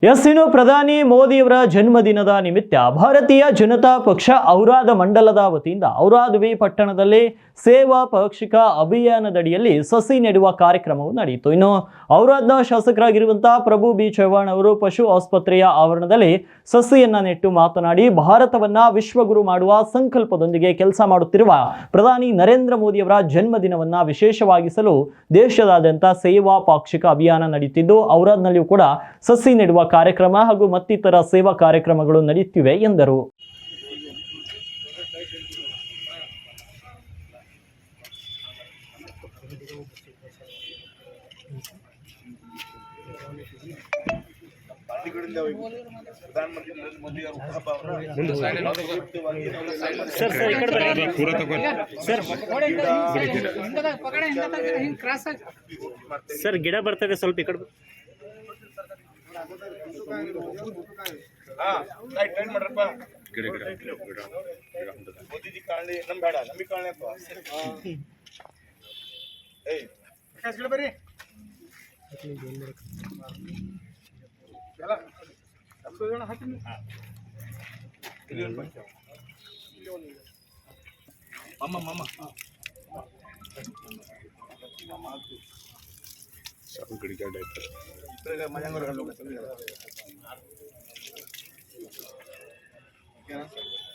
ಇನ್ನು ಪ್ರಧಾನಿ ಮೋದಿಯವರ ಜನ್ಮದಿನದ ನಿಮಿತ್ತ ಭಾರತೀಯ ಜನತಾ ಪಕ್ಷ ಔರಾದ ಮಂಡಲದ ವತಿಯಿಂದ ಔರಾದ್ವಿ ಪಟ್ಟಣದಲ್ಲಿ ಸೇವಾ ಪಾಕ್ಷಿಕ ಅಭಿಯಾನದಡಿಯಲ್ಲಿ ಸಸಿ ನೆಡುವ ಕಾರ್ಯಕ್ರಮವು ನಡೆಯಿತು. ಇನ್ನು ಔರಾದ್ನ ಶಾಸಕರಾಗಿರುವಂತಹ ಪ್ರಭು ಬಿ ಚವ್ಹಾಣ್ ಅವರು ಪಶು ಆಸ್ಪತ್ರೆಯ ಆವರಣದಲ್ಲಿ ಸಸಿಯನ್ನ ನೆಟ್ಟು ಮಾತನಾಡಿ ಭಾರತವನ್ನ ವಿಶ್ವಗುರು ಮಾಡುವ ಸಂಕಲ್ಪದೊಂದಿಗೆ ಕೆಲಸ ಮಾಡುತ್ತಿರುವ ಪ್ರಧಾನಿ ನರೇಂದ್ರ ಮೋದಿಯವರ ಜನ್ಮದಿನವನ್ನ ವಿಶೇಷವಾಗಿಸಲು ದೇಶದಾದ್ಯಂತ ಸೇವಾ ಪಾಕ್ಷಿಕ ಅಭಿಯಾನ ನಡೆಯುತ್ತಿದ್ದು ಔರಾದ್ನಲ್ಲಿಯೂ ಕೂಡ ಸಸಿ ನೆಡುವ ಕಾರ್ಯಕ್ರಮ ಹಾಗೂ ಮತ್ತಿತರ ಸೇವಾ ಕಾರ್ಯಕ್ರಮಗಳು ನಡೆಯುತ್ತಿವೆ ಎಂದರು. ಸರ್ ಗಿಡ ಬರ್ತದೆ ಸ್ವಲ್ಪ ಈ ಕಡೆ ಮೋದಿಜಿ ಕಾಣಲಿ ನಮ್ ಬೇಡ ನಮಗೆ ಕಾಣಲಿ ಬರ್ರಿ ಮಾಮ सब गड़ी का डाइपर मजा कर लो क्या